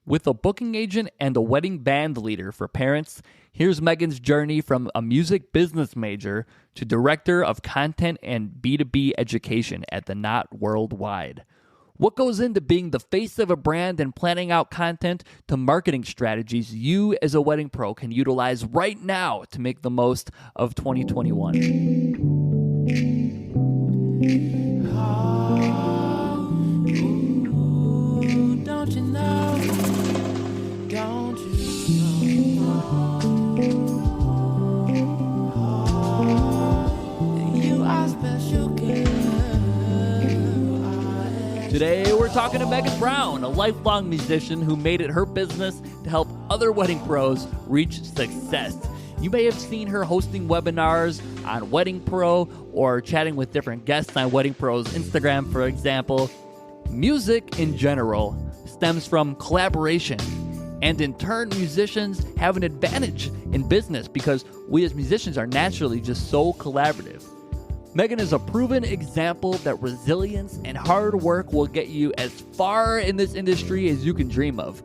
With a booking agent and a wedding band leader for parents, here's Meghan's journey from a music business major to director of content and B2B education at the Knot Worldwide. What goes into being the face of a brand and planning out content to marketing strategies you as a wedding pro can utilize right now to make the most of 2021. Don't you know? Don't you know? You are special, girl. Today, we're talking to Meghan Brown, a lifelong musician who made it her business to help other wedding pros reach success. You may have seen her hosting webinars on Wedding Pro or chatting with different guests on Wedding Pro's Instagram, for example. Music in general stems from collaboration, and in turn, musicians have an advantage in business because we as musicians are naturally just so collaborative. Meghan is a proven example that resilience and hard work will get you as far in this industry as you can dream of.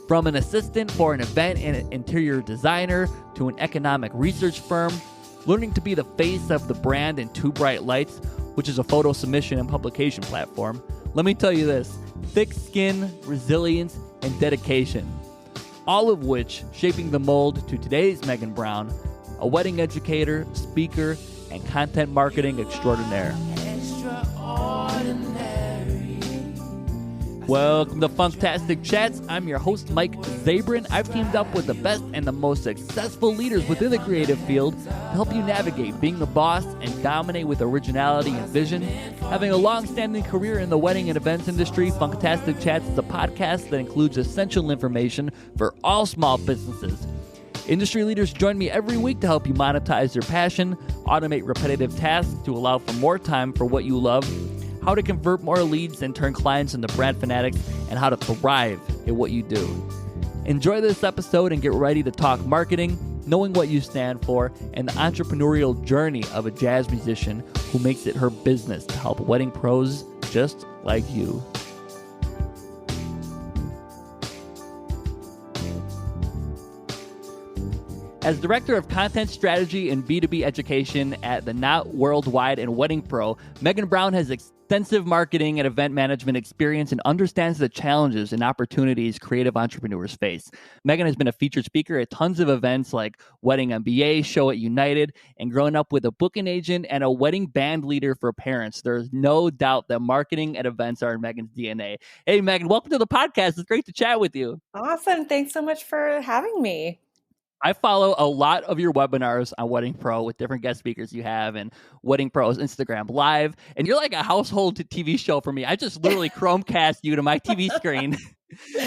From an assistant for an event and interior designer to an economic research firm, learning to be the face of the brand in Too Bright Lights, which is a photo submission and publication platform. Let me tell you this, thick skin, resilience, and dedication, all of which shaping the mold to today's Meghan Brown, a wedding educator, speaker, and content marketing extraordinaire. Welcome to Funktastic Chats. I'm your host, Mike Zabrin. I've teamed up with the best and the most successful leaders within the creative field to help you navigate being the boss and dominate with originality and vision. Having a long-standing career in the wedding and events industry, Funktastic Chats is a podcast that includes essential information for all small businesses. Industry leaders join me every week to help you monetize your passion, automate repetitive tasks to allow for more time for what you love, how to convert more leads and turn clients into brand fanatics, and how to thrive at what you do. Enjoy this episode and get ready to talk marketing, knowing what you stand for, and the entrepreneurial journey of a jazz musician who makes it her business to help wedding pros just like you. As Director of Content Strategy and B2B Education at the Knot Worldwide and Wedding Pro, Meghan Brown has extensive marketing and event management experience and understands the challenges and opportunities creative entrepreneurs face. Meghan has been a featured speaker at tons of events like Wedding MBA, Show at United, and growing up with a booking agent and a wedding band leader for parents. There's no doubt that marketing and events are in Meghan's DNA. Hey, Meghan, welcome to the podcast. It's great to chat with you. Awesome. Thanks so much for having me. I follow a lot of your webinars on Wedding Pro with different guest speakers you have and Wedding Pro's Instagram Live. And you're like a household TV show for me. I just literally Chromecast you to my TV screen.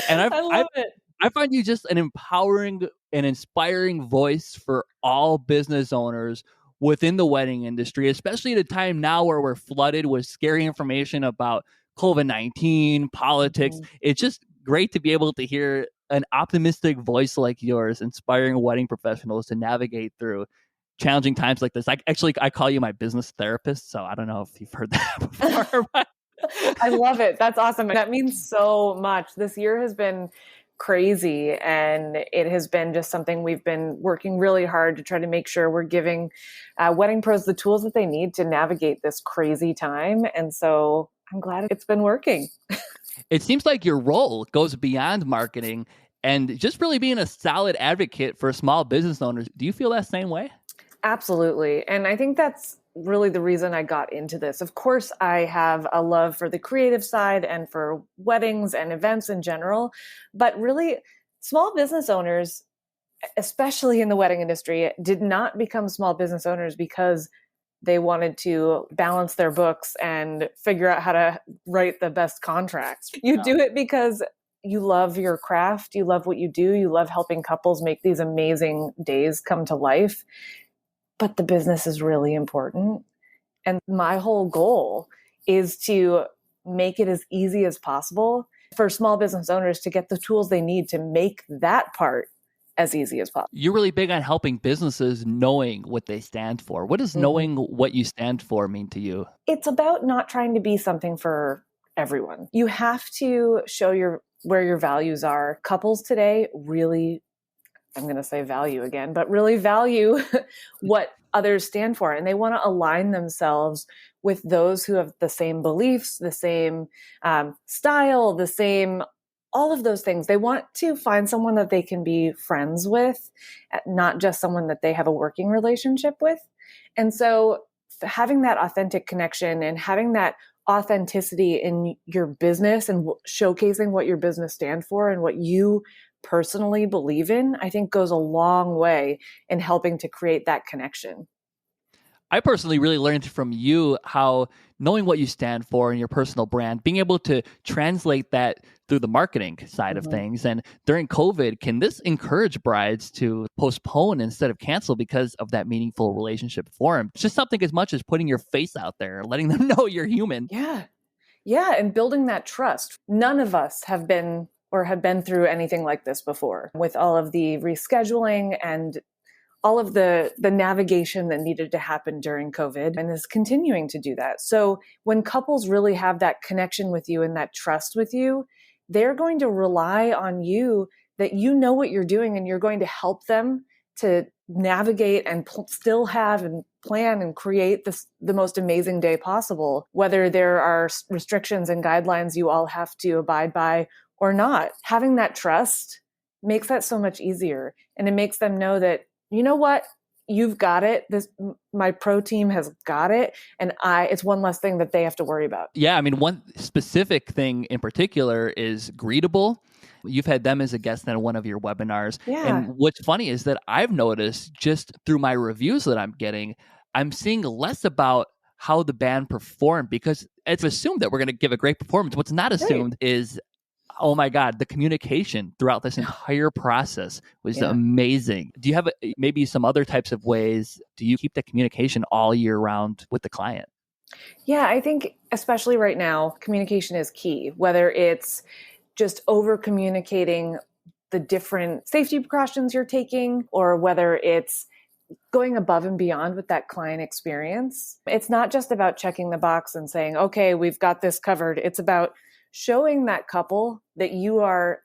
And I love it. I find you just an empowering and inspiring voice for all business owners within the wedding industry, especially at a time now where we're flooded with scary information about COVID-19, politics. It's just great to be able to hear an optimistic voice like yours, inspiring wedding professionals to navigate through challenging times like this. I call you my business therapist, so I don't know if you've heard that before. I love it. That's awesome. That means so much. This year has been crazy, and it has been just something we've been working really hard to try to make sure we're giving wedding pros the tools that they need to navigate this crazy time. And so I'm glad it's been working. It seems like your role goes beyond marketing and just really being a solid advocate for small business owners. Do you feel that same way? Absolutely. And I think that's really the reason I got into this. Of course, I have a love for the creative side and for weddings and events in general, but really small business owners, especially in the wedding industry, did not become small business owners because they wanted to balance their books and figure out how to write the best contracts. You do it because you love your craft, you love what you do, you love helping couples make these amazing days come to life. But the business is really important. And my whole goal is to make it as easy as possible for small business owners to get the tools they need to make that part as easy as possible. You're really big on helping businesses knowing what they stand for. What does knowing what you stand for mean to you? It's about not trying to be something for everyone. You have to show your where your values are. Couples today really, I'm going to say value again, but really value what others stand for. And they want to align themselves with those who have the same beliefs, the same style, the same, all of those things. They want to find someone that they can be friends with, not just someone that they have a working relationship with. And so having that authentic connection and having that authenticity in your business and showcasing what your business stands for and what you personally believe in, I think goes a long way in helping to create that connection. I personally really learned from you how knowing what you stand for and your personal brand, being able to translate that through the marketing side of things. And during COVID, can this encourage brides to postpone instead of cancel because of that meaningful relationship formed? It's just something as much as putting your face out there, letting them know you're human. Yeah. Yeah. And building that trust. None of us have been through anything like this before, with all of the rescheduling and all of the navigation that needed to happen during COVID, and is continuing to do that. So when couples really have that connection with you and that trust with you, they're going to rely on you, that you know what you're doing and you're going to help them to navigate and still have and plan and create the most amazing day possible, whether there are restrictions and guidelines you all have to abide by or not. Having that trust makes that so much easier. And it makes them know that, you know what, you've got it. My pro team has got it. And it's one less thing that they have to worry about. Yeah. I mean, one specific thing in particular is Greetable. You've had them as a guest in one of your webinars. Yeah. And what's funny is that I've noticed just through my reviews that I'm getting, I'm seeing less about how the band performed, because it's assumed that we're going to give a great performance. What's not assumed is, oh my God, the communication throughout this entire process was amazing. Do you have maybe some other types of ways? Do you keep the communication all year round with the client? Yeah, I think especially right now, communication is key, whether it's just over communicating the different safety precautions you're taking, or whether it's going above and beyond with that client experience. It's not just about checking the box and saying, okay, we've got this covered. It's about showing that couple that you are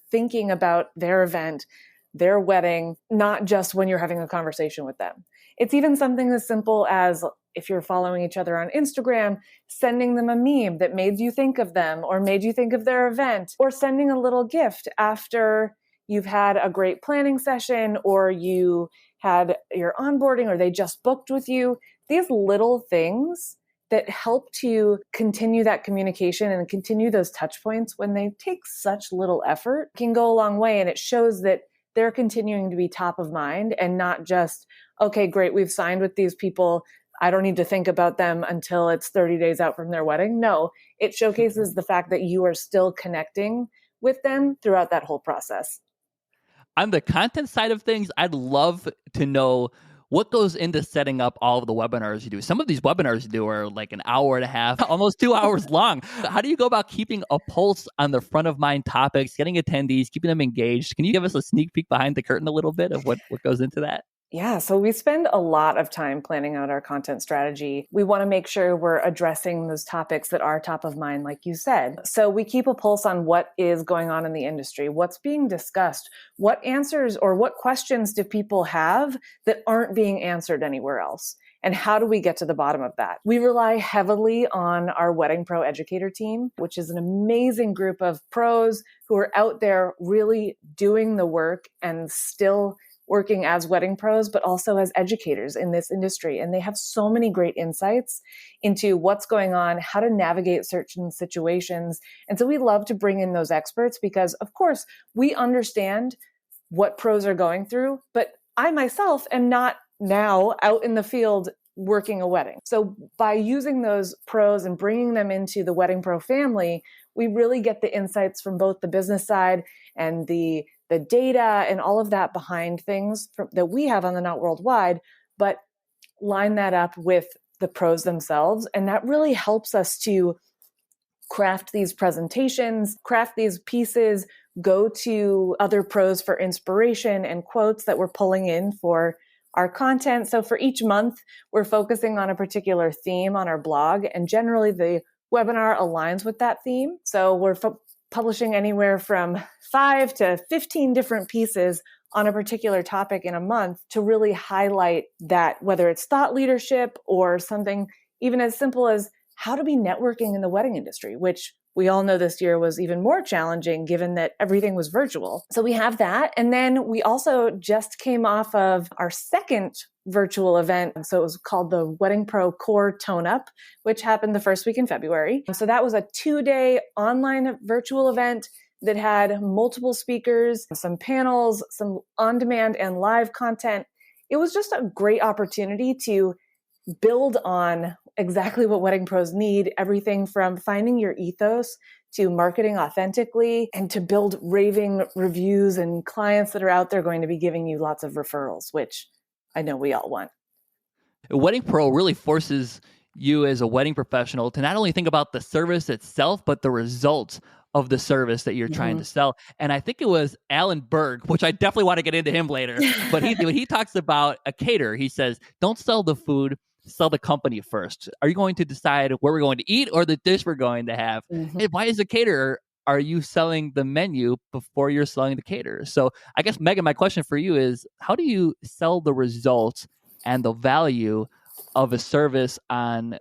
thinking about their event, their wedding, not just when you're having a conversation with them. It's even something as simple as, if you're following each other on Instagram, sending them a meme that made you think of them or made you think of their event, or sending a little gift after you've had a great planning session, or you had your onboarding, or they just booked with you. These little things that help to continue that communication and continue those touch points, when they take such little effort, can go a long way. And it shows that they're continuing to be top of mind and not just, okay, great, we've signed with these people, I don't need to think about them until it's 30 days out from their wedding. No, it showcases the fact that you are still connecting with them throughout that whole process. On the content side of things, I'd love to know what goes into setting up all of the webinars you do. Some of these webinars you do are like an hour and a half, almost 2 hours long. How do you go about keeping a pulse on the front of mind topics, getting attendees, keeping them engaged? Can you give us a sneak peek behind the curtain a little bit of what goes into that? Yeah, so we spend a lot of time planning out our content strategy. We want to make sure we're addressing those topics that are top of mind, like you said. So we keep a pulse on what is going on in the industry, what's being discussed, what answers or what questions do people have that aren't being answered anywhere else, and how do we get to the bottom of that? We rely heavily on our Wedding Pro Educator team, which is an amazing group of pros who are out there really doing the work and still working as wedding pros, but also as educators in this industry. And they have so many great insights into what's going on, how to navigate certain situations. And so we love to bring in those experts because, of course, we understand what pros are going through, but I myself am not now out in the field working a wedding. So by using those pros and bringing them into the Wedding Pro family, we really get the insights from both the business side and the data and all of that behind things that we have on the Not Worldwide, but line that up with the pros themselves. And that really helps us to craft these presentations, craft these pieces, go to other pros for inspiration and quotes that we're pulling in for our content. So for each month, we're focusing on a particular theme on our blog, and generally the webinar aligns with that theme. So we're publishing anywhere from 5 to 15 different pieces on a particular topic in a month to really highlight that, whether it's thought leadership or something even as simple as how to be networking in the wedding industry, which we all know this year was even more challenging given that everything was virtual. So we have that. And then we also just came off of our second virtual event. So it was called the Wedding Pro Core Tone Up, which happened the first week in February. So that was a 2-day online virtual event that had multiple speakers, some panels, some on-demand and live content. It was just a great opportunity to build on exactly what wedding pros need, everything from finding your ethos to marketing authentically and to build raving reviews and clients that are out there going to be giving you lots of referrals, which I know we all want. A Wedding Pro really forces you as a wedding professional to not only think about the service itself, but the results of the service that you're trying to sell. And I think it was Alan Berg, which I definitely want to get into him later, but when he talks about a caterer, he says, don't sell the food, sell the company first. Are you going to decide where we're going to eat or the dish we're going to have? And why is a caterer, are you selling the menu before you're selling the caterer? So I guess, Megan, my question for you is, how do you sell the results and the value of a service on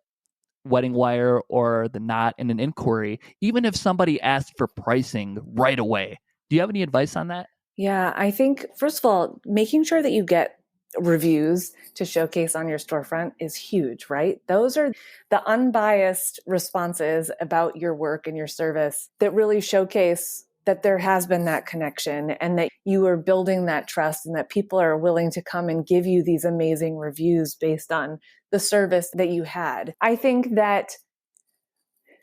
Wedding Wire or the Knot in an inquiry, even if somebody asks for pricing right away? Do you have any advice on that? Yeah, I think, first of all, making sure that you get reviews to showcase on your storefront is huge, right? Those are the unbiased responses about your work and your service that really showcase that there has been that connection and that you are building that trust and that people are willing to come and give you these amazing reviews based on the service that you had. I think that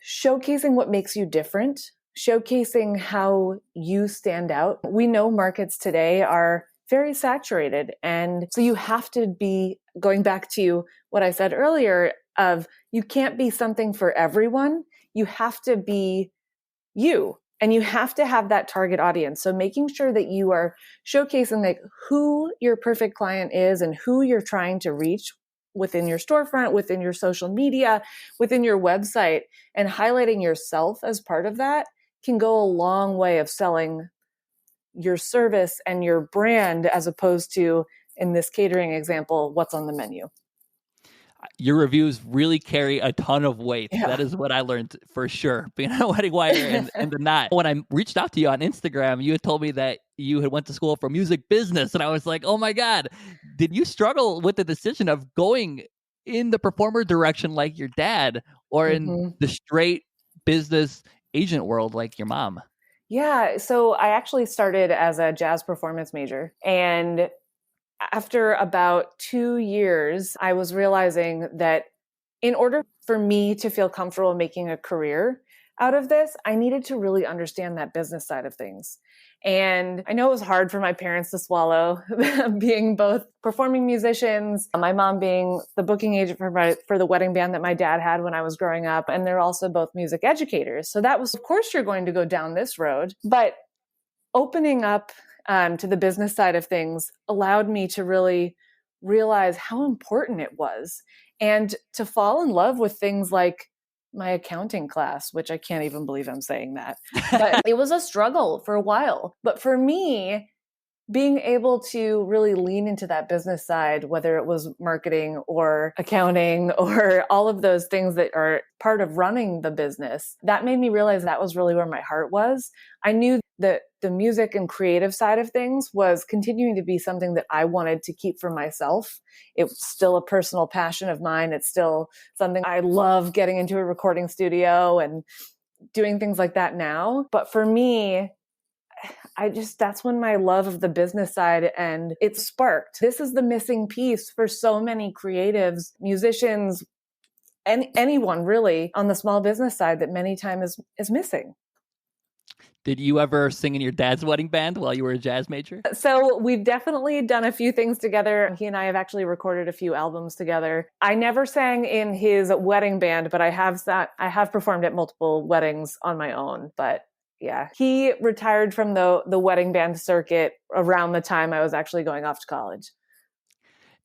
showcasing what makes you different, showcasing how you stand out. We know markets today are very saturated. And so you have to be, going back to what I said earlier, of you can't be something for everyone. You have to be you. And you have to have that target audience. So making sure that you are showcasing like who your perfect client is and who you're trying to reach within your storefront, within your social media, within your website, and highlighting yourself as part of that can go a long way of selling your service and your brand, as opposed to, in this catering example, what's on the menu. Your reviews really carry a ton of weight. Yeah. That is what I learned for sure, being on Wedding Wire and the Knot. When I reached out to you on Instagram, you had told me that you had went to school for music business. And I was like, oh my God, did you struggle with the decision of going in the performer direction like your dad or in the straight business agent world like your mom? Yeah. So I actually started as a jazz performance major. And after about 2 years, I was realizing that in order for me to feel comfortable making a career out of this, I needed to really understand that business side of things. And I know it was hard for my parents to swallow, being both performing musicians, my mom being the booking agent for the wedding band that my dad had when I was growing up. And they're also both music educators. So that was, of course, you're going to go down this road. But opening up to the business side of things allowed me to really realize how important it was and to fall in love with things like my accounting class, which I can't even believe I'm saying that. But it was a struggle for a while. But for me, being able to really lean into that business side, whether it was marketing or accounting or all of those things that are part of running the business, that made me realize that was really where my heart was. I knew that the music and creative side of things was continuing to be something that I wanted to keep for myself. It's still a personal passion of mine. It's still something I love, getting into a recording studio and doing things like that now. But for me, that's when my love of the business side and it sparked. This is the missing piece for so many creatives, musicians, and anyone really on the small business side that many times is missing. Did you ever sing in your dad's wedding band while you were a jazz major? So we've definitely done a few things together. He and I have actually recorded a few albums together. I never sang in his wedding band, but I have performed at multiple weddings on my own. But yeah, he retired from the wedding band circuit around the time I was actually going off to college.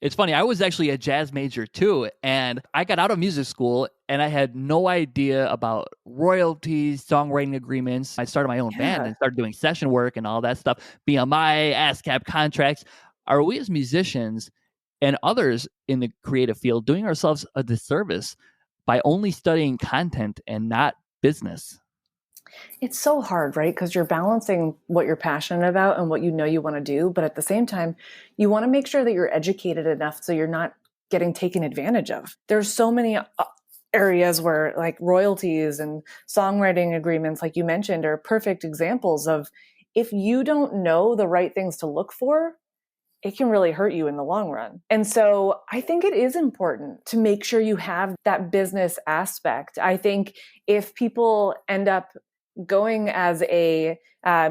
It's funny, I was actually a jazz major too, and I got out of music school and I had no idea about royalties, songwriting agreements. I started my own band Yeah. and started doing session work and all that stuff, BMI, ASCAP contracts. Are we as musicians and others in the creative field doing ourselves a disservice by only studying content and not business? It's so hard, right? Because you're balancing what you're passionate about and what you know you want to do. But at the same time, you want to make sure that you're educated enough so you're not getting taken advantage of. There's so many areas where like royalties and songwriting agreements, like you mentioned, are perfect examples of if you don't know the right things to look for, it can really hurt you in the long run. And so I think it is important to make sure you have that business aspect. I think if people end up going as a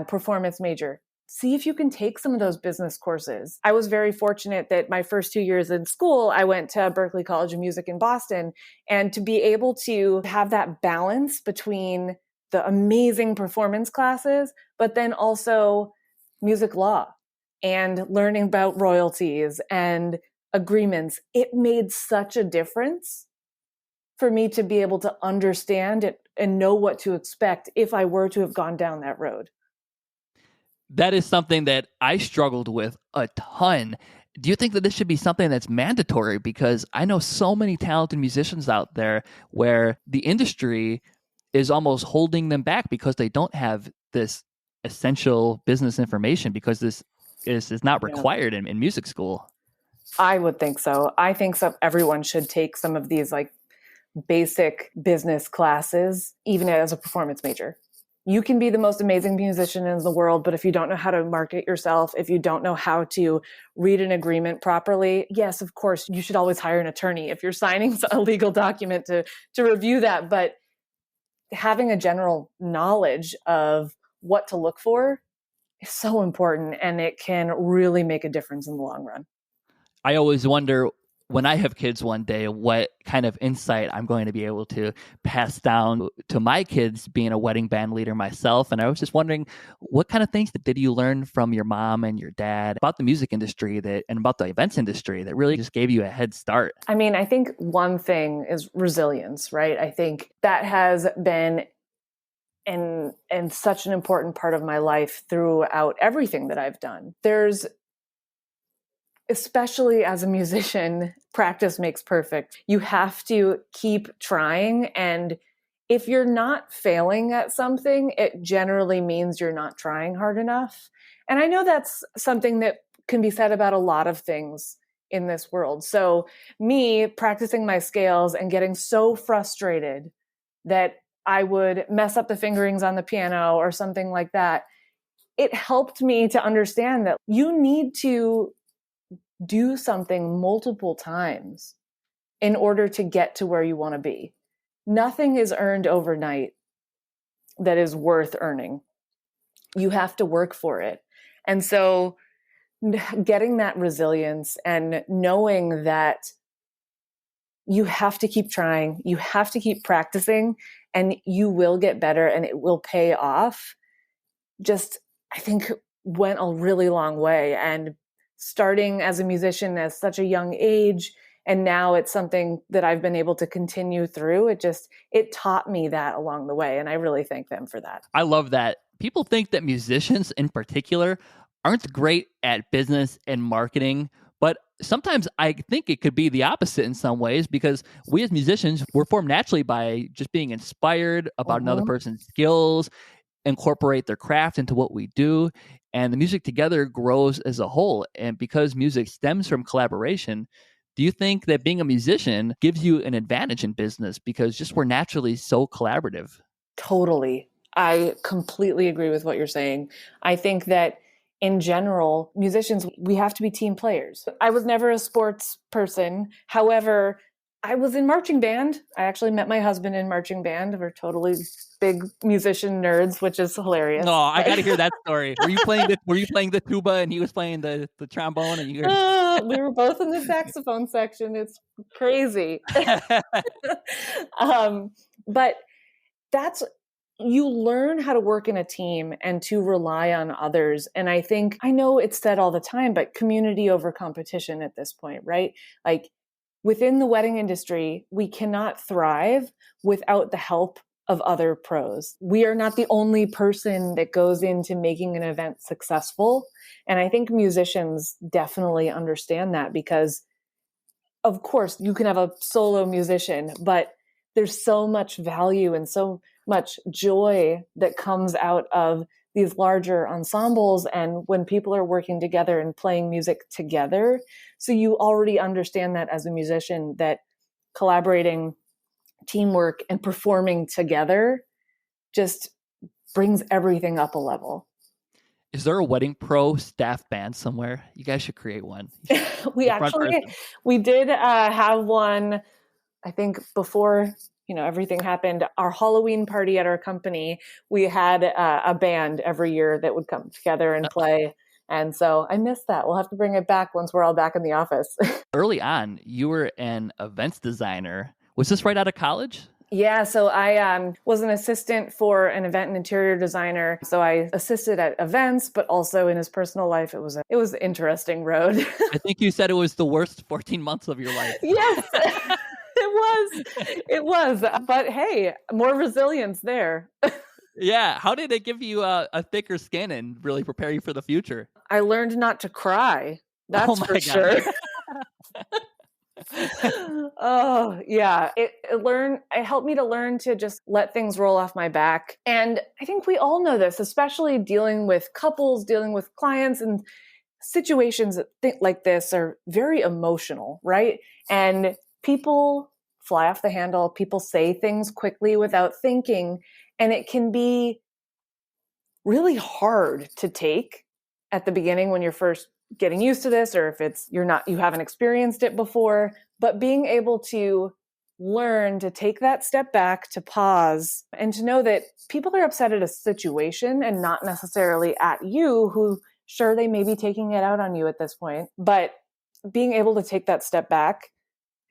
performance major, see if you can take some of those business courses. I was very fortunate that my first 2 years in school, I went to Berklee College of Music in Boston. And to be able to have that balance between the amazing performance classes, but then also music law and learning about royalties and agreements, it made such a difference for me to be able to understand it and know what to expect if I were to have gone down that road. That is something that I struggled with a ton. Do you think that this should be something that's mandatory? Because I know so many talented musicians out there where the industry is almost holding them back because they don't have this essential business information because this is not Yeah. required in music school. I would think so. I think everyone should take some of these like basic business classes, even as a performance major. You can be the most amazing musician in the world, but if you don't know how to market yourself, if you don't know how to read an agreement properly, yes, of course, you should always hire an attorney if you're signing a legal document to review that. But having a general knowledge of what to look for is so important, and it can really make a difference in the long run. I always wonder when I have kids one day, what kind of insight I'm going to be able to pass down to my kids being a wedding band leader myself. And I was just wondering, what kind of things did you learn from your mom and your dad about the music industry and about the events industry that really just gave you a head start? I mean, I think one thing is resilience, right? I think that has been and such an important part of my life throughout everything that I've done. There's, especially as a musician, practice makes perfect. You have to keep trying. And if you're not failing at something, it generally means you're not trying hard enough. And I know that's something that can be said about a lot of things in this world. So me practicing my scales and getting so frustrated that I would mess up the fingerings on the piano or something like that, it helped me to understand that you need to do something multiple times in order to get to where you want to be. Nothing is earned overnight that is worth earning. You have to work for it. And so getting that resilience and knowing that you have to keep trying, you have to keep practicing, and you will get better and it will pay off, just, I think, went a really long way. And starting as a musician at such a young age, and now it's something that I've been able to continue through. It taught me that along the way. And I really thank them for that. I love that. People think that musicians in particular aren't great at business and marketing, but sometimes I think it could be the opposite in some ways because we as musicians, we're formed naturally by just being inspired about another person's skills, incorporate their craft into what we do, and the music together grows as a whole. And because music stems from collaboration, do you think that being a musician gives you an advantage in business because just we're naturally so collaborative? Totally. I completely agree with what you're saying. I think that in general, musicians, we have to be team players. I was never a sports person. However, I was in marching band. I actually met my husband in marching band. We're totally big musician nerds, which is hilarious. No, I got to hear that story. Were you playing the tuba and he was playing the trombone and you were... We were both in the saxophone section. It's crazy. But you learn how to work in a team and to rely on others. And I know it's said all the time, but community over competition at this point, right? Like within the wedding industry, we cannot thrive without the help of other pros. We are not the only person that goes into making an event successful. And I think musicians definitely understand that, because of course you can have a solo musician, but there's so much value and so much joy that comes out of these larger ensembles and when people are working together and playing music together. So you already understand that as a musician, that collaborating, teamwork, and performing together just brings everything up a level. Is there a wedding pro staff band somewhere? You guys should create one. We did have one, I think before, everything happened. Our Halloween party at our company, we had a band every year that would come together and play. And so I miss that. We'll have to bring it back once we're all back in the office. Early on, you were an events designer. Was this right out of college? Yeah, so I was an assistant for an event and interior designer. So I assisted at events, but also in his personal life. It was an interesting road. I think you said it was the worst 14 months of your life. Yes, it was. But hey, more resilience there. Yeah. How did it give you a thicker skin and really prepare you for the future? I learned not to cry. That's for God. sure. Oh yeah, it helped me to learn to just let things roll off my back. And I think we all know this, especially dealing with couples, dealing with clients, and situations like this are very emotional, right? And people fly off the handle, people say things quickly without thinking, and it can be really hard to take at the beginning when you're first getting used to this, or if you haven't experienced it before. But being able to learn to take that step back, to pause, and to know that people are upset at a situation and not necessarily at you, who sure, they may be taking it out on you at this point, but being able to take that step back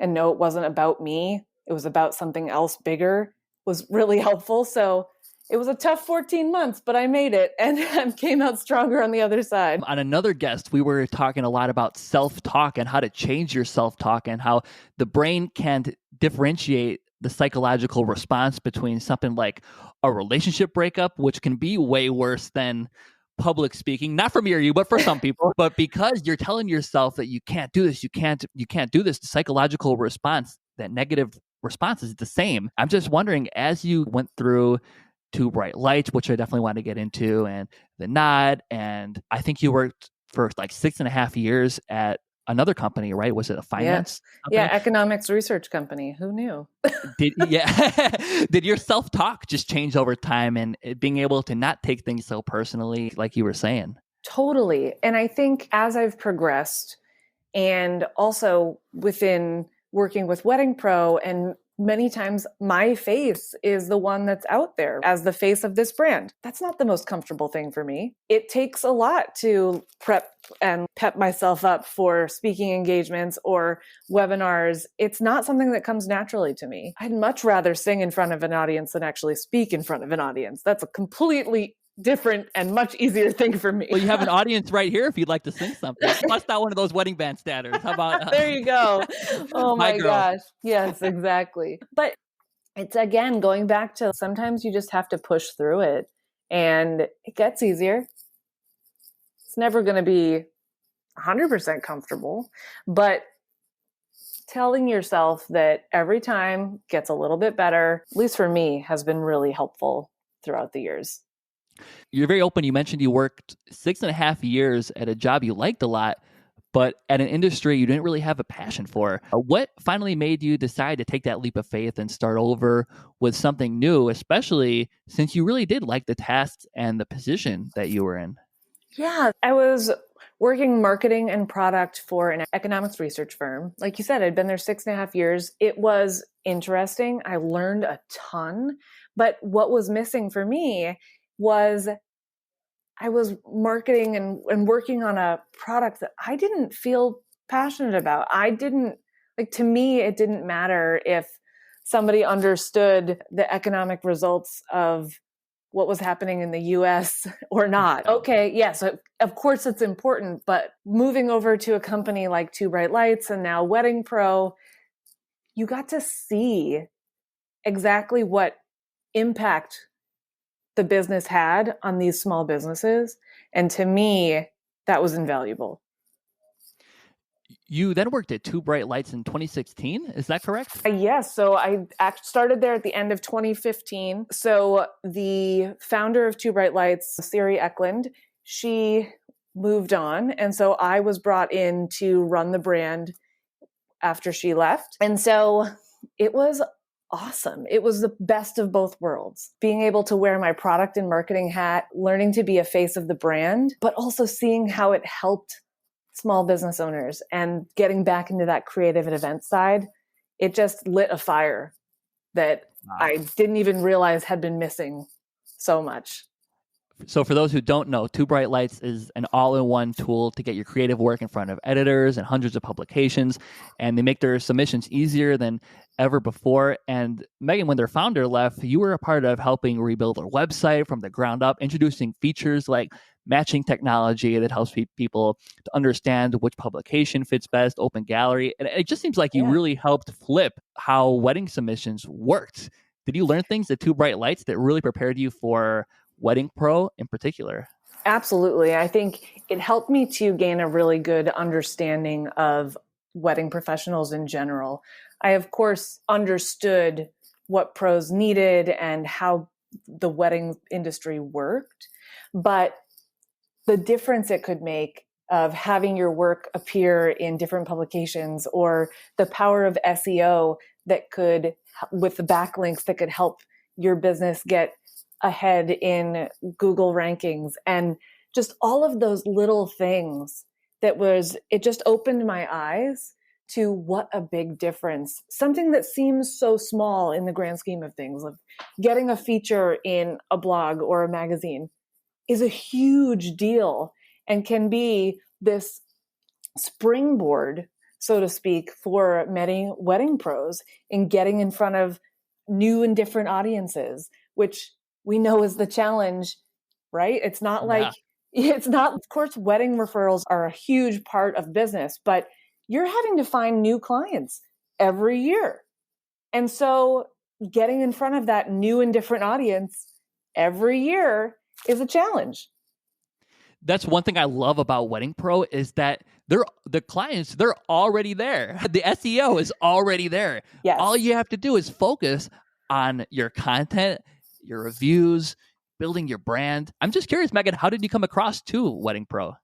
and know it wasn't about me, it was about something else bigger, was really helpful. So it was a tough 14 months, but I made it and came out stronger on the other side. On another guest, we were talking a lot about self-talk and how to change your self-talk and how the brain can differentiate the psychological response between something like a relationship breakup, which can be way worse than public speaking, not for me or you, but for some people. But because you're telling yourself that you can't do this, you can't do this, the psychological response, that negative response is the same. I'm just wondering, as you went through Two Bright Lights, which I definitely want to get into, and The Nod, and I think you worked for like 6.5 years at another company, right? Was it a finance company? Yeah, economics research company. Who knew? Did your self-talk just change over time and being able to not take things so personally, like you were saying? Totally. And I think as I've progressed, and also within working with Wedding Pro, and many times my face is the one that's out there as the face of this brand. That's not the most comfortable thing for me. It takes a lot to prep and pep myself up for speaking engagements or webinars. It's not something that comes naturally to me. I'd much rather sing in front of an audience than actually speak in front of an audience. That's a completely different and much easier thing for me. Well, you have an audience right here if you'd like to sing something. Bust out one of those wedding band standards. How about there you go. Oh my girl. gosh. Yes, exactly. But it's, again, going back to sometimes you just have to push through it, and it gets easier. It's never going to be 100% comfortable, but telling yourself that every time gets a little bit better, at least for me, has been really helpful throughout the years. You're very open. You mentioned you worked 6.5 years at a job you liked a lot, but at an industry you didn't really have a passion for. What finally made you decide to take that leap of faith and start over with something new, especially since you really did like the tasks and the position that you were in? Yeah, I was working marketing and product for an economics research firm. Like you said, I'd been there 6.5 years. It was interesting. I learned a ton, but what was missing for me was I was marketing and working on a product that I didn't feel passionate about. To me, it didn't matter if somebody understood the economic results of what was happening in the US or not. Okay, yes, of course it's important, but moving over to a company like Two Bright Lights and now Wedding Pro, you got to see exactly what impact the business had on these small businesses. And to me, that was invaluable. You then worked at Two Bright Lights in 2016. Is that correct? Yes. So I started there at the end of 2015. So the founder of Two Bright Lights, Siri Eklund, she moved on. And so I was brought in to run the brand after she left. And so it was awesome. It was the best of both worlds. Being able to wear my product and marketing hat, learning to be a face of the brand, but also seeing how it helped small business owners and getting back into that creative and event side. It just lit a fire that I didn't even realize had been missing so much. So for those who don't know, Two Bright Lights is an all-in-one tool to get your creative work in front of editors and hundreds of publications, and they make their submissions easier than ever before. And Meghan, when their founder left, you were a part of helping rebuild their website from the ground up, introducing features like matching technology that helps people to understand which publication fits best, open gallery. And it just seems like you really helped flip how wedding submissions worked. Did you learn things at Two Bright Lights that really prepared you for Wedding Pro in particular? Absolutely. I think it helped me to gain a really good understanding of wedding professionals in general. I, of course, understood what pros needed and how the wedding industry worked, but the difference it could make of having your work appear in different publications, or the power of SEO that could, with the backlinks that could help your business get ahead in Google rankings, and just all of those little things it just opened my eyes to what a big difference. Something that seems so small in the grand scheme of things, like getting a feature in a blog or a magazine, is a huge deal and can be this springboard, so to speak, for many wedding pros in getting in front of new and different audiences, which we know is the challenge, right? It's not like, it's not, of course, wedding referrals are a huge part of business, but you're having to find new clients every year. And so getting in front of that new and different audience every year is a challenge. That's one thing I love about Wedding Pro is that they're already there. The SEO is already there. Yes. All you have to do is focus on your content, your reviews, building your brand. I'm just curious, Meghan, how did you come across to Wedding Pro?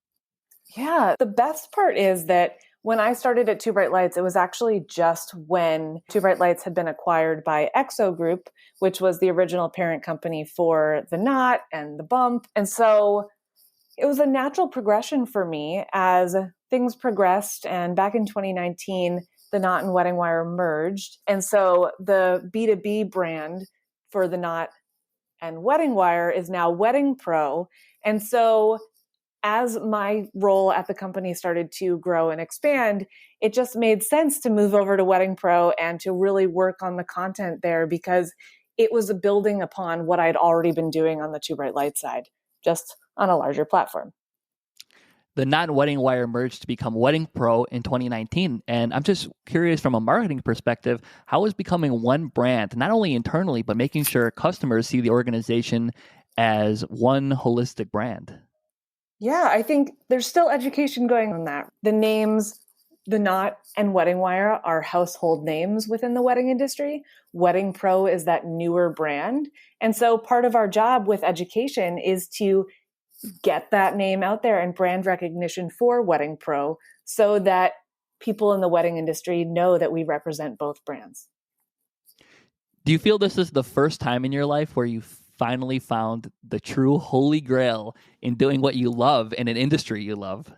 Yeah, the best part is that when I started at Two Bright Lights, it was actually just when Two Bright Lights had been acquired by EXO Group, which was the original parent company for The Knot and The Bump. And so it was a natural progression for me as things progressed. And back in 2019, The Knot and Wedding Wire merged. And so the B2B brand for The Knot and Wedding Wire is now Wedding Pro. And so as my role at the company started to grow and expand, it just made sense to move over to Wedding Pro and to really work on the content there, because it was building upon what I'd already been doing on the Two Bright Light side, just on a larger platform. The Knot and Wedding Wire merged to become Wedding Pro in 2019. And I'm just curious, from a marketing perspective, how is becoming one brand, not only internally, but making sure customers see the organization as one holistic brand? Yeah, I think there's still education going on that. The names, The Knot and Wedding Wire, are household names within the wedding industry. Wedding Pro is that newer brand. And so part of our job with education is to get that name out there and brand recognition for Wedding Pro, so that people in the wedding industry know that we represent both brands. Do you feel this is the first time in your life where you finally found the true holy grail in doing what you love in an industry you love?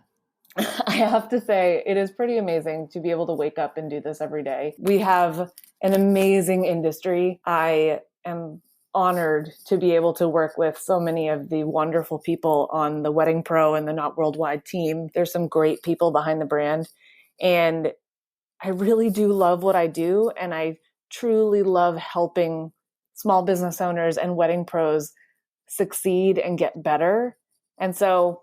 I have to say, it is pretty amazing to be able to wake up and do this every day. We have an amazing industry. I am honored to be able to work with so many of the wonderful people on the Wedding Pro and the Knot Worldwide team. There's some great people behind the brand. And I really do love what I do. And I truly love helping small business owners and wedding pros succeed and get better. And so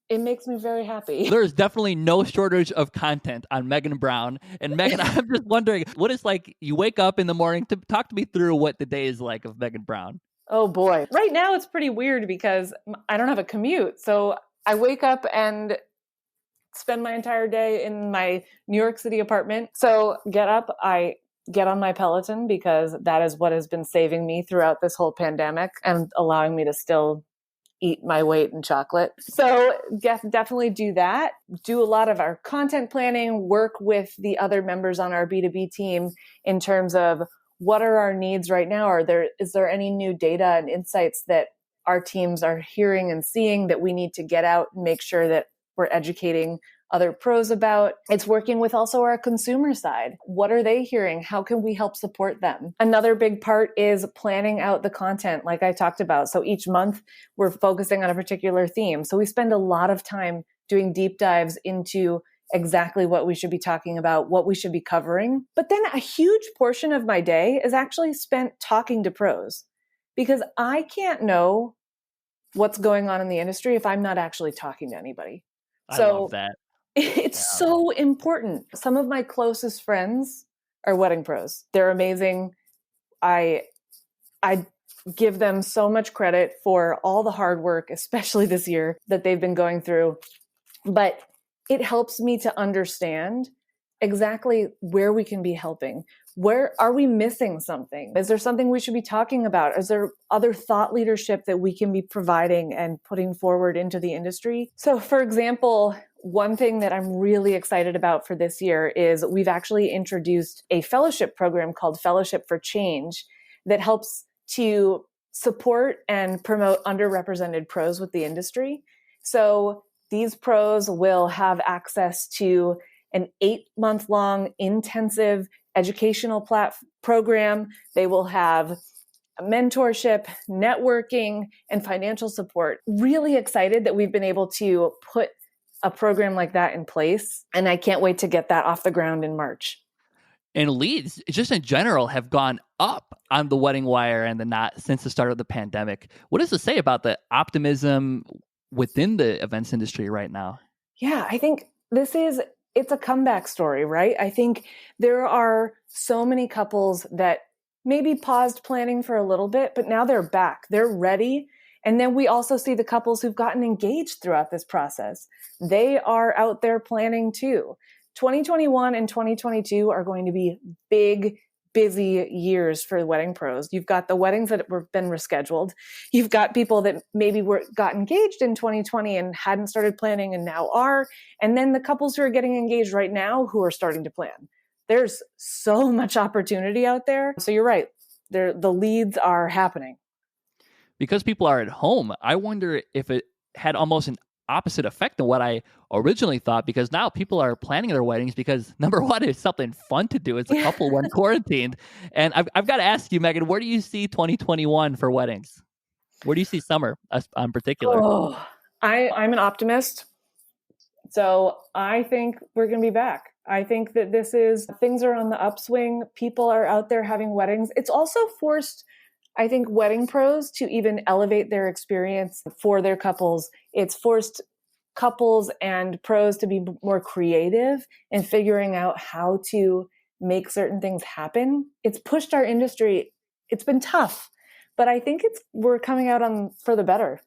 it makes me very happy. There's definitely no shortage of content on Meghan Brown. And Meghan, I'm just wondering, what is like, you wake up in the morning, to talk to me through what the day is like of Meghan Brown. Oh boy. Right now it's pretty weird because I don't have a commute. So I wake up and spend my entire day in my New York City apartment. So get up, I get on my Peloton because that is what has been saving me throughout this whole pandemic and allowing me to still eat my weight in chocolate. So definitely do that. Do a lot of our content planning, work with the other members on our B2B team in terms of what are our needs right now? Is there any new data and insights that our teams are hearing and seeing that we need to get out and make sure that we're educating other pros about? It's working with also our consumer side. What are they hearing? How can we help support them? Another big part is planning out the content, like I talked about. So each month we're focusing on a particular theme. So we spend a lot of time doing deep dives into exactly what we should be talking about, what we should be covering. But then a huge portion of my day is actually spent talking to pros because I can't know what's going on in the industry if I'm not actually talking to anybody. I love that. It's so important. Some of my closest friends are wedding pros. They're amazing. I give them so much credit for all the hard work, especially this year, that they've been going through. But it helps me to understand exactly where we can be helping. Where are we missing something? Is there something we should be talking about? Is there other thought leadership that we can be providing and putting forward into the industry? So for example, one thing that I'm really excited about for this year is we've actually introduced a fellowship program called Fellowship for Change that helps to support and promote underrepresented pros with the industry. So these pros will have access to an 8-month-long intensive educational program. They will have mentorship, networking, and financial support. Really excited that we've been able to put a program like that in place. And I can't wait to get that off the ground in March. And leads, just in general, have gone up on the Wedding Wire and the Knot since the start of the pandemic. What does it say about the optimism within the events industry right now? Yeah, I think it's a comeback story, right? I think there are so many couples that maybe paused planning for a little bit, but now they're back. They're ready. And then we also see the couples who've gotten engaged throughout this process. They are out there planning too. 2021 and 2022 are going to be big, busy years for wedding pros. You've got the weddings that have been rescheduled. You've got people that maybe got engaged in 2020 and hadn't started planning and now are. And then the couples who are getting engaged right now who are starting to plan. There's so much opportunity out there. So you're right. The leads are happening. Because people are at home, I wonder if it had almost an opposite effect than what I originally thought, because now people are planning their weddings because, number one, it's something fun to do as a couple when quarantined. And I've got to ask you, Meghan, where do you see 2021 for weddings? Where do you see summer in particular? Oh, I'm an optimist. So I think we're going to be back. I think that things are on the upswing. People are out there having weddings. It's also forced, I think, wedding pros to even elevate their experience for their couples. It's forced couples and pros to be more creative in figuring out how to make certain things happen. It's pushed our industry. It's been tough, but I think we're coming out for the better.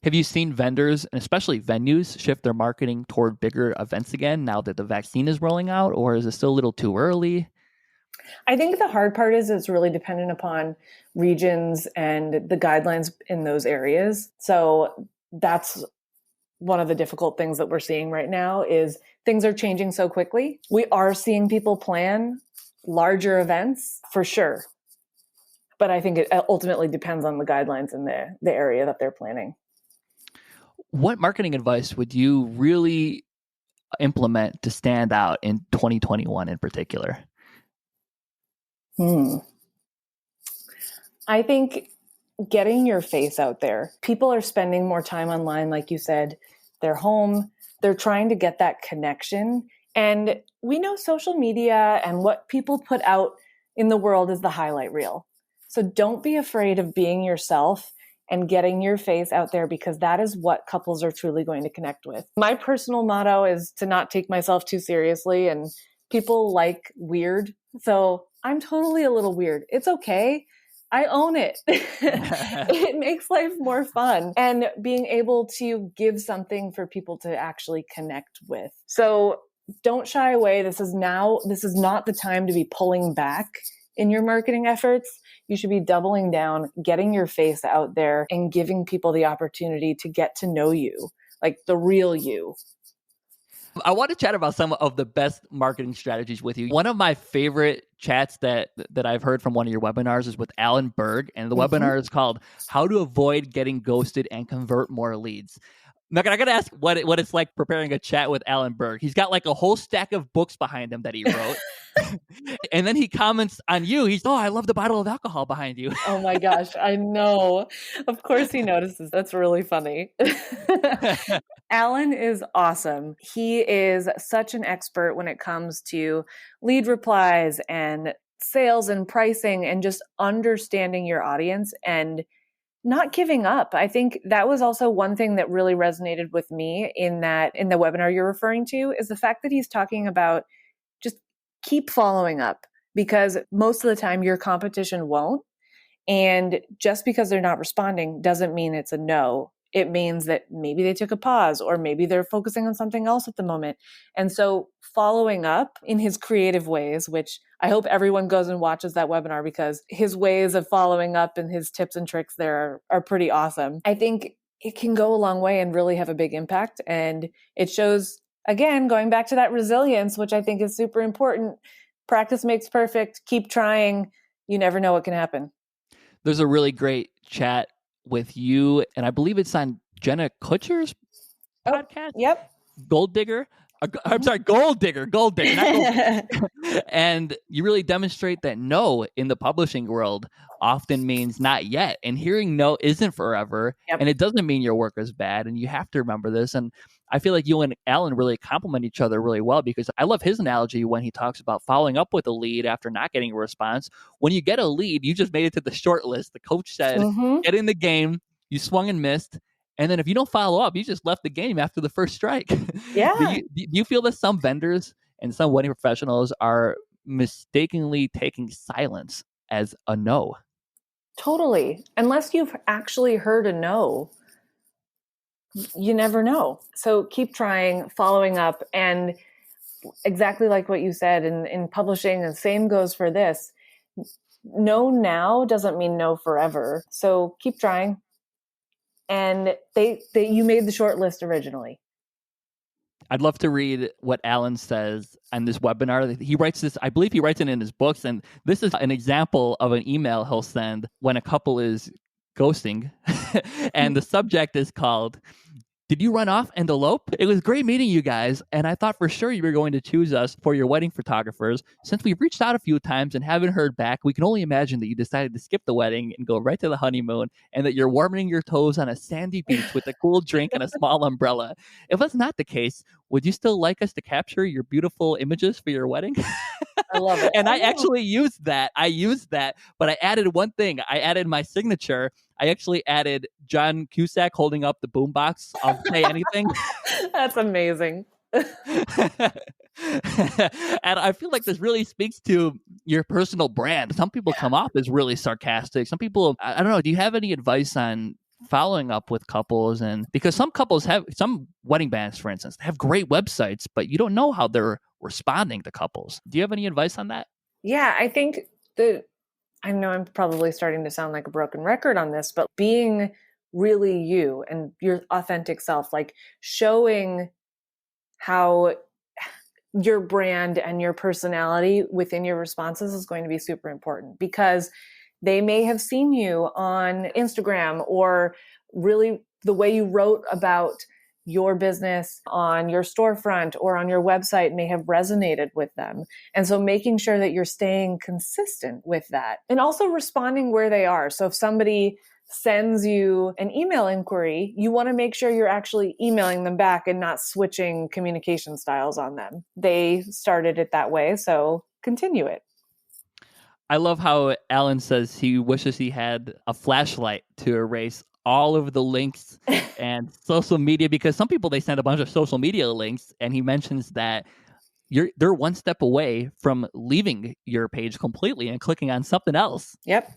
Have you seen vendors, and especially venues, shift their marketing toward bigger events again now that the vaccine is rolling out, or is it still a little too early? I think the hard part is it's really dependent upon regions and the guidelines in those areas. So that's one of the difficult things that we're seeing right now is things are changing so quickly. We are seeing people plan larger events for sure. But I think it ultimately depends on the guidelines in the area that they're planning. What marketing advice would you really implement to stand out in 2021 in particular? I think getting your face out there. People are spending more time online, like you said. They're home. They're trying to get that connection. And we know social media and what people put out in the world is the highlight reel. So don't be afraid of being yourself and getting your face out there, because that is what couples are truly going to connect with. My personal motto is to not take myself too seriously, and people like weird. So I'm totally a little weird. It's okay. I own it. It makes life more fun, and being able to give something for people to actually connect with. So don't shy away. This is not the time to be pulling back in your marketing efforts. You should be doubling down, getting your face out there, and giving people the opportunity to get to know you, like the real you. I want to chat about some of the best marketing strategies with you. One of my favorite chats that I've heard from one of your webinars is with Alan Berg, and the webinar is called "How to Avoid Getting Ghosted and Convert More Leads." Megan, I got to ask what it's like preparing a chat with Alan Berg. He's got like a whole stack of books behind him that he wrote. And then he comments on you. I love the bottle of alcohol behind you. Oh my gosh, I know. Of course he notices. That's really funny. Alan is awesome. He is such an expert when it comes to lead replies and sales and pricing and just understanding your audience and not giving up. I think that was also one thing that really resonated with me in the webinar you're referring to, is the fact that he's talking about just keep following up, because most of the time your competition won't. And just because they're not responding doesn't mean it's a no. It means that maybe they took a pause, or maybe they're focusing on something else at the moment. And so following up in his creative ways, which I hope everyone goes and watches that webinar, because his ways of following up and his tips and tricks there are pretty awesome. I think it can go a long way and really have a big impact. And it shows, again, going back to that resilience, which I think is super important. Practice makes perfect. Keep trying. You never know what can happen. There's a really great chat with you, and I believe it's on Jenna Kutcher's podcast. Yep. Gold Digger. I'm sorry, Gold Digger, not Gold Digger. And you really demonstrate that no in the publishing world often means not yet. And hearing no isn't forever. Yep. And it doesn't mean your work is bad. And you have to remember this. And I feel like you and Alan really complement each other really well, because I love his analogy when he talks about following up with a lead after not getting a response. When you get a lead, you just made it to the short list. The coach said, get in the game. You swung and missed. And then if you don't follow up, you just left the game after the first strike. Yeah. Do you feel that some vendors and some wedding professionals are mistakenly taking silence as a no? Totally. Unless you've actually heard a no, you never know. So keep trying, following up, and exactly like what you said in publishing, and same goes for this. No now doesn't mean no forever. So keep trying. And you made the short list originally. I'd love to read what Alan says on this webinar. He writes this, I believe he writes it in his books, and this is an example of an email he'll send when a couple is ghosting. And the subject is called, "Did you run off and elope? It was great meeting you guys, and I thought for sure you were going to choose us for your wedding photographers. Since we've reached out a few times and haven't heard back, we can only imagine that you decided to skip the wedding and go right to the honeymoon, and that you're warming your toes on a sandy beach with a cool drink and a small umbrella. If that's not the case, would you still like us to capture your beautiful images for your wedding?" I love it. And I actually used that. But I added one thing. I added my signature. I actually added John Cusack holding up the boombox. I'll say anything. That's amazing. And I feel like this really speaks to your personal brand. Some people come off as really sarcastic. Some people, I don't know, do you have any advice on following up with couples? And because some couples have, some wedding bands, for instance, have great websites, but you don't know how they're responding to couples. Do you have any advice on that? Yeah, I think I know I'm probably starting to sound like a broken record on this, but being really you and your authentic self, like showing how your brand and your personality within your responses is going to be super important, because they may have seen you on Instagram, or really the way you wrote about your business on your storefront or on your website may have resonated with them. And so making sure that you're staying consistent with that, and also responding where they are. So if somebody sends you an email inquiry, you want to make sure you're actually emailing them back and not switching communication styles on them. They started it that way, so continue it. I love how Alan says he wishes he had a flashlight to erase all of the links and social media, because some people, they send a bunch of social media links, and he mentions that they're one step away from leaving your page completely and clicking on something else. Yep.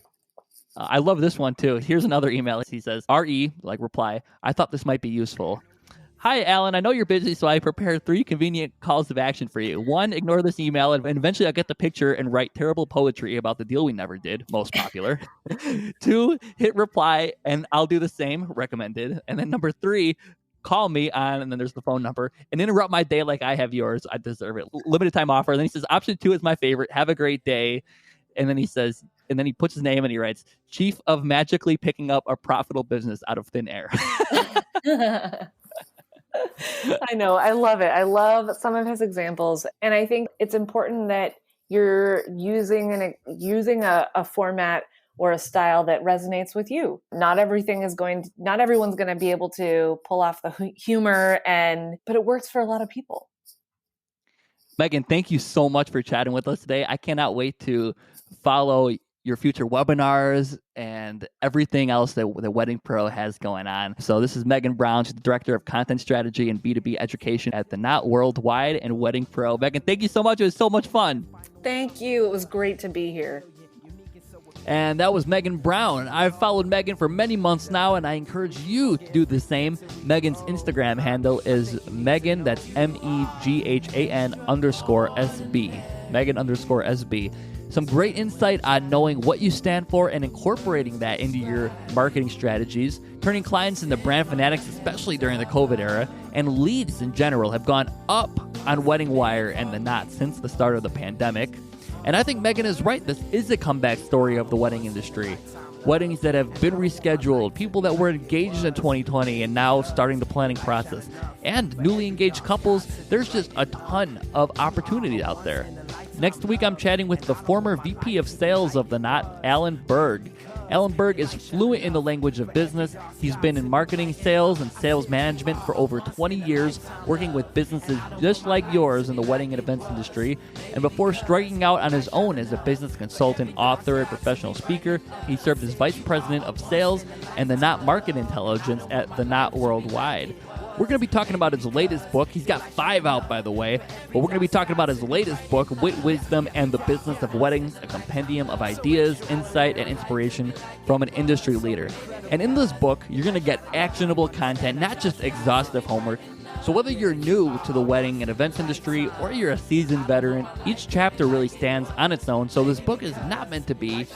I love this one too. Here's another email. He says, RE, like reply, I thought this might be useful. Hi, Alan. I know you're busy, so I prepared 3 convenient calls of action for you. 1, ignore this email, and eventually I'll get the picture and write terrible poetry about the deal we never did, most popular. 2, hit reply, and I'll do the same, recommended. And then number 3, call me on, and then there's the phone number, and interrupt my day like I have yours. I deserve it. Limited time offer. And then he says, option 2 is my favorite. Have a great day. And then he says, and then he puts his name and he writes, Chief of magically picking up a profitable business out of thin air. I know. I love it. I love some of his examples. And I think it's important that you're using a format or a style that resonates with you. Not everyone's going to be able to pull off the humor, but it works for a lot of people. Meghan, thank you so much for chatting with us today. I cannot wait to follow your future webinars and everything else that the Wedding Pro has going on. So this is Meghan Brown. She's the Director of Content Strategy and B2B Education at the Knot Worldwide and Wedding Pro. Meghan, thank you so much. It was so much fun. Thank you. It was great to be here. And that was Meghan Brown. I've followed Meghan for many months now, and I encourage you to do the same. Meghan's Instagram handle is Meghan, that's MEGHAN_SB. Meghan_SB. Some great insight on knowing what you stand for and incorporating that into your marketing strategies, turning clients into brand fanatics, especially during the COVID era, and leads in general have gone up on Wedding Wire and the Knot since the start of the pandemic. And I think Meghan is right. This is a comeback story of the wedding industry. Weddings that have been rescheduled, people that were engaged in 2020 and now starting the planning process, and newly engaged couples. There's just a ton of opportunity out there. Next week, I'm chatting with the former VP of Sales of the Knot, Alan Berg. Alan Berg is fluent in the language of business. He's been in marketing, sales, and sales management for over 20 years, working with businesses just like yours in the wedding and events industry. And before striking out on his own as a business consultant, author, and professional speaker, he served as Vice President of Sales and the Knot Market Intelligence at the Knot Worldwide. We're going to be talking about his latest book. He's got 5 out, by the way. But we're going to be talking about his latest book, Wit, Wisdom, and the Business of Weddings, a compendium of ideas, insight, and inspiration from an industry leader. And in this book, you're going to get actionable content, not just exhaustive homework. So whether you're new to the wedding and events industry or you're a seasoned veteran, each chapter really stands on its own. So this book is not meant to be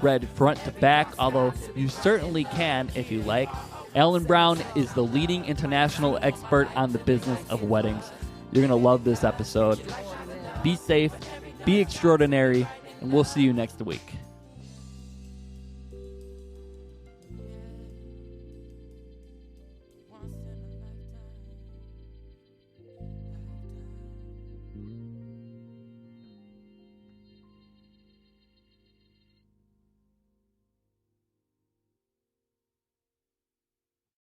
read front to back, although you certainly can if you like. Alan Brown is the leading international expert on the business of weddings. You're going to love this episode. Be safe, be extraordinary, and we'll see you next week.